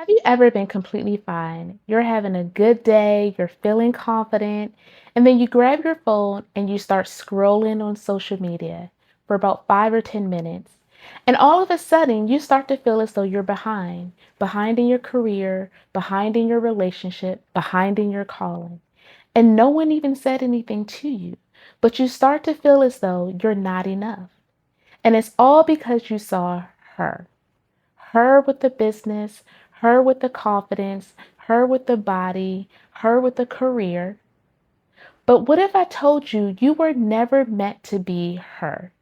Have you ever been completely fine? You're having a good day, you're feeling confident, and then you grab your phone and you start scrolling on social media for about 5 or 10 minutes. And all of a sudden, you start to feel as though you're behind in your career, behind in your relationship, behind in your calling. And no one even said anything to you, but you start to feel as though you're not enough. And it's all because you saw her. Her with the business, her with the confidence, her with the body, her with the career. But what if I told you you were never meant to be her?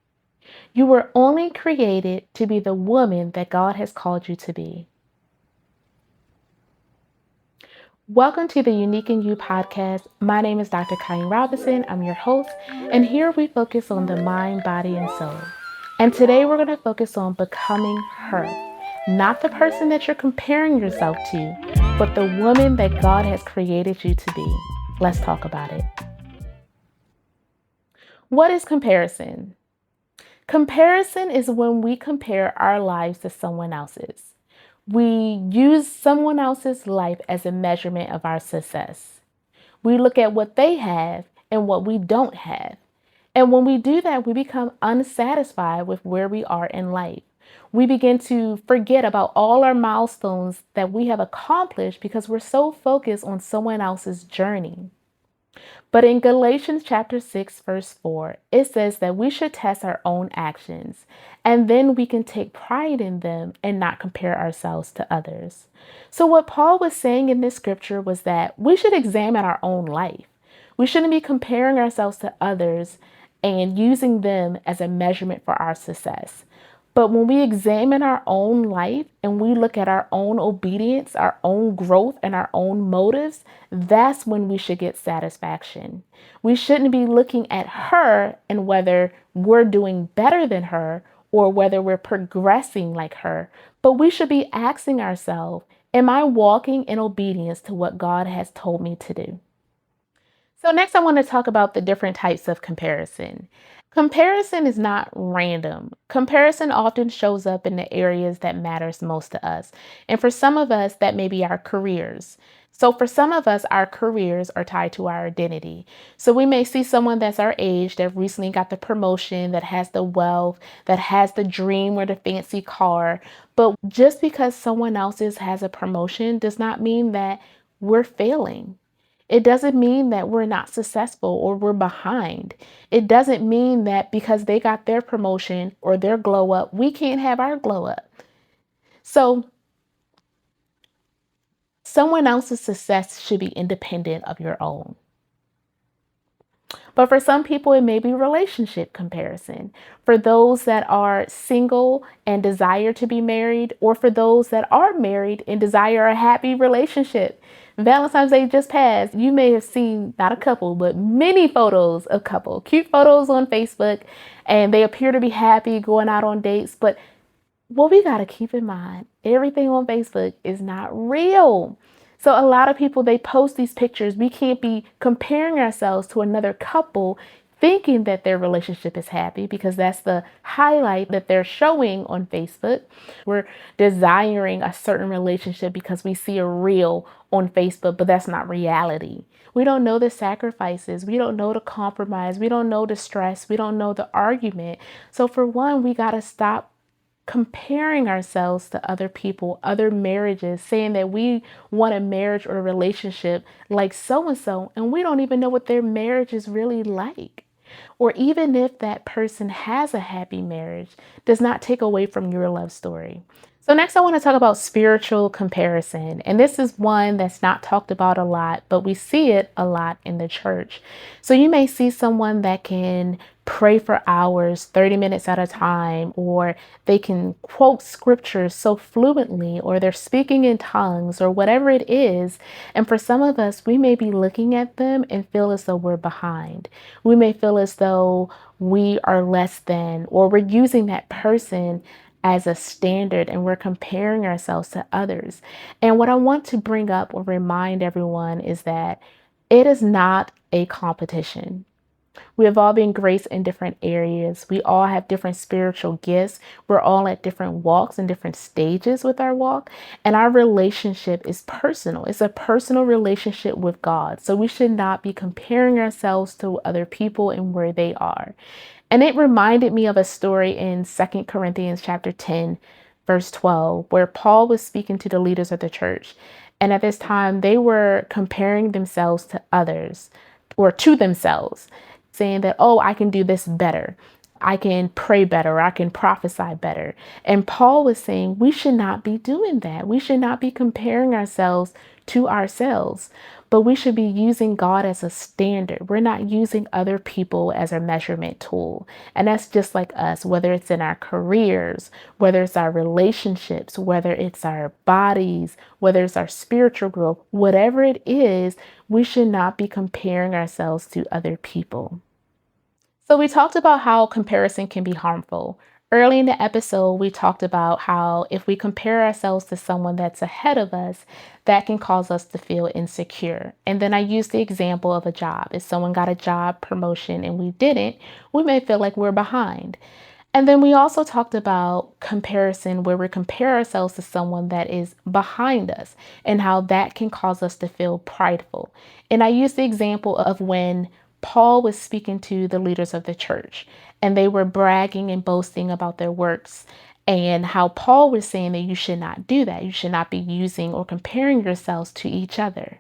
You were only created to be the woman that God has called you to be. Welcome to the Unique in You podcast. My name is Dr. Kylie Robinson. I'm your host, and here we focus on the mind, body, and soul. And today we're going to focus on becoming her, not the person that you're comparing yourself to, but the woman that God has created you to be. Let's talk about it. What is comparison? Comparison is when we compare our lives to someone else's. We use someone else's life as a measurement of our success. We look at what they have and what we don't have. And when we do that, we become unsatisfied with where we are in life. We begin to forget about all our milestones that we have accomplished because we're so focused on someone else's journey. But in Galatians chapter 6, verse 4, it says that we should test our own actions and then we can take pride in them and not compare ourselves to others. So, what Paul was saying in this scripture was that we should examine our own life. We shouldn't be comparing ourselves to others and using them as a measurement for our success. But when we examine our own life and we look at our own obedience, our own growth, and our own motives, that's when we should get satisfaction. We shouldn't be looking at her and whether we're doing better than her or whether we're progressing like her, but we should be asking ourselves, am I walking in obedience to what God has told me to do? So next I want to talk about the different types of comparison. Comparison is not random. Comparison often shows up in the areas that matters most to us. And for some of us, that may be our careers. So for some of us, our careers are tied to our identity. So we may see someone that's our age that recently got the promotion, that has the wealth, that has the dream or the fancy car. But just because someone else's has a promotion does not mean that we're failing. It doesn't mean that we're not successful or we're behind. It doesn't mean that because they got their promotion or their glow up, we can't have our glow up. So, someone else's success should be independent of your own. But for some people, it may be relationship comparison. For those that are single and desire to be married, or for those that are married and desire a happy relationship. Valentine's Day just passed. You may have seen not a couple, but many photos of couple, cute photos on Facebook, and they appear to be happy going out on dates. But what we got to keep in mind, everything on Facebook is not real. So a lot of people, they post these pictures. We can't be comparing ourselves to another couple thinking that their relationship is happy because that's the highlight that they're showing on Facebook. We're desiring a certain relationship because we see a reel on Facebook, but that's not reality. We don't know the sacrifices. We don't know the compromise. We don't know the stress. We don't know the argument. So for one, we got to stop comparing ourselves to other people, other marriages, saying that we want a marriage or a relationship like so and we don't even know what their marriage is really like. Or even if that person has a happy marriage, does not take away from your love story. So next I want to talk about spiritual comparison. And this is one that's not talked about a lot, but we see it a lot in the church. So you may see someone that can pray for hours, 30 minutes at a time, or they can quote scriptures so fluently, or they're speaking in tongues, or whatever it is. And for some of us, we may be looking at them and feel as though we're behind. We may feel as though we are less than, or we're using that person as a standard and we're comparing ourselves to others. And what I want to bring up or remind everyone is that it is not a competition. We have all been graced in different areas. We all have different spiritual gifts. We're all at different walks and different stages with our walk. And our relationship is personal. It's a personal relationship with God. So we should not be comparing ourselves to other people and where they are. And it reminded me of a story in 2 Corinthians chapter 10, verse 12, where Paul was speaking to the leaders of the church. And at this time, they were comparing themselves to others or to themselves, saying that, oh, I can do this better. I can pray better, or I can prophesy better. And Paul was saying we should not be doing that. We should not be comparing ourselves to ourselves, but we should be using God as a standard. We're not using other people as a measurement tool. And that's just like us, whether it's in our careers, whether it's our relationships, whether it's our bodies, whether it's our spiritual growth, whatever it is, we should not be comparing ourselves to other people. So we talked about how comparison can be harmful. Early in the episode, we talked about how if we compare ourselves to someone that's ahead of us, that can cause us to feel insecure. And then I used the example of a job. If someone got a job promotion and we didn't, we may feel like we're behind. And then we also talked about comparison, where we compare ourselves to someone that is behind us and how that can cause us to feel prideful. And I used the example of when Paul was speaking to the leaders of the church and they were bragging and boasting about their works, and how Paul was saying that you should not do that. You should not be using or comparing yourselves to each other.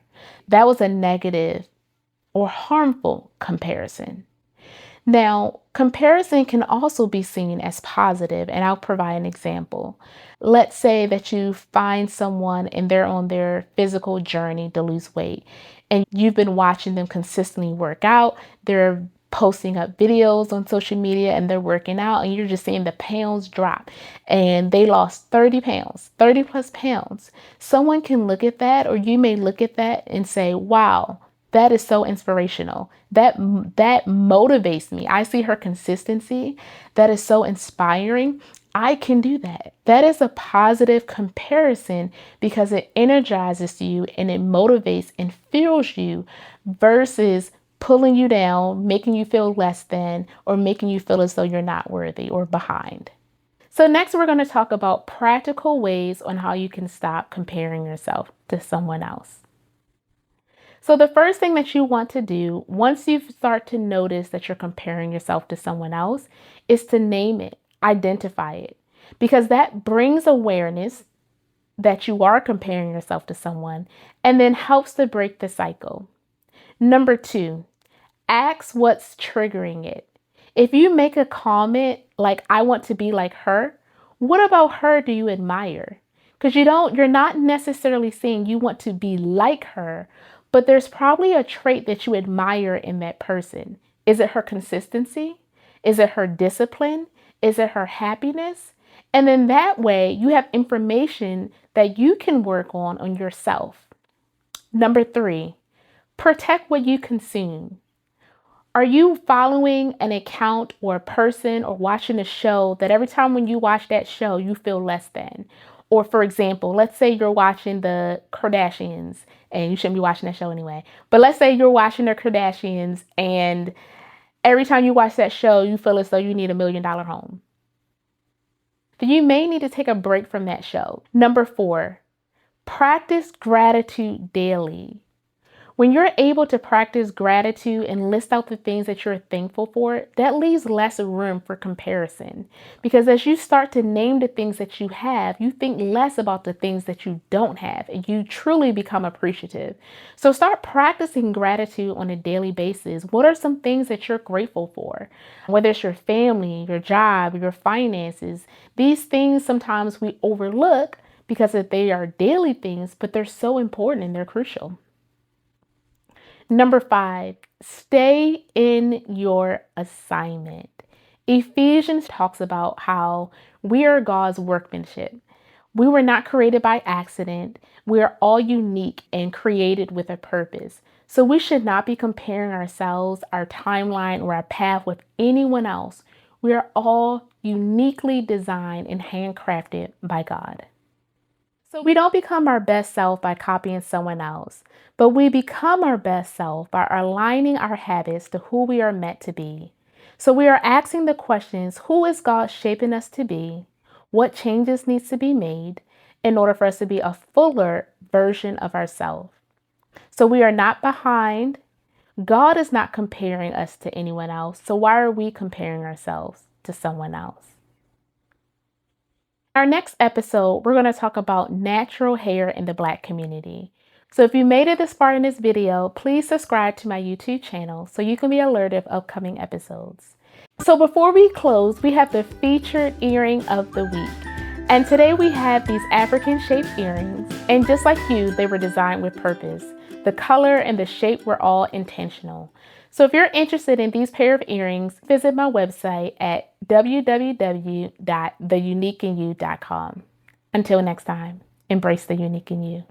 That was a negative or harmful comparison. Now, comparison can also be seen as positive, and I'll provide an example. Let's say that you find someone and they're on their physical journey to lose weight, and you've been watching them consistently work out. They're posting up videos on social media and they're working out, and you're just seeing the pounds drop, and they lost 30 pounds, 30 plus pounds. Someone can look at that, or you may look at that and say, wow, that is so inspirational. That motivates me. I see her consistency. That is so inspiring. I can do that. That is a positive comparison because it energizes you and it motivates and fuels you versus pulling you down, making you feel less than, or making you feel as though you're not worthy or behind. So next, we're going to talk about practical ways on how you can stop comparing yourself to someone else. So the first thing that you want to do once you start to notice that you're comparing yourself to someone else is to name it, identify it, because that brings awareness that you are comparing yourself to someone and then helps to break the cycle. Number 2, ask what's triggering it. If you make a comment like, I want to be like her, what about her do you admire? Because you're not necessarily saying you want to be like her, but there's probably a trait that you admire in that person. Is it her consistency? Is it her discipline? Is it her happiness? And then that way you have information that you can work on yourself. Number 3, protect what you consume. Are you following an account or a person or watching a show that every time when you watch that show, you feel less than? Or for example, let's say you're watching the Kardashians, and you shouldn't be watching that show anyway, but let's say you're watching the Kardashians and every time you watch that show, you feel as though you need $1 million home. Then you may need to take a break from that show. Number 4, practice gratitude daily. When you're able to practice gratitude and list out the things that you're thankful for, that leaves less room for comparison. Because as you start to name the things that you have, you think less about the things that you don't have, and you truly become appreciative. So start practicing gratitude on a daily basis. What are some things that you're grateful for? Whether it's your family, your job, your finances, these things sometimes we overlook because they are daily things, but they're so important and they're crucial. Number 5, stay in your assignment. Ephesians talks about how we are God's workmanship. We were not created by accident. We are all unique and created with a purpose. So we should not be comparing ourselves, our timeline, or our path with anyone else. We are all uniquely designed and handcrafted by God. So we don't become our best self by copying someone else, but we become our best self by aligning our habits to who we are meant to be. So we are asking the questions, who is God shaping us to be? What changes needs to be made in order for us to be a fuller version of ourselves? So we are not behind. God is not comparing us to anyone else. So why are we comparing ourselves to someone else? Our next episode, we're going to talk about natural hair in the Black community. So if you made it this far in this video, please subscribe to my YouTube channel so you can be alerted of upcoming episodes. So before we close, we have the featured earring of the week. And today we have these African shaped earrings. And just like you, they were designed with purpose. The color and the shape were all intentional. So if you're interested in these pair of earrings, visit my website at www.theuniqueinyou.com. Until next time, embrace the unique in you.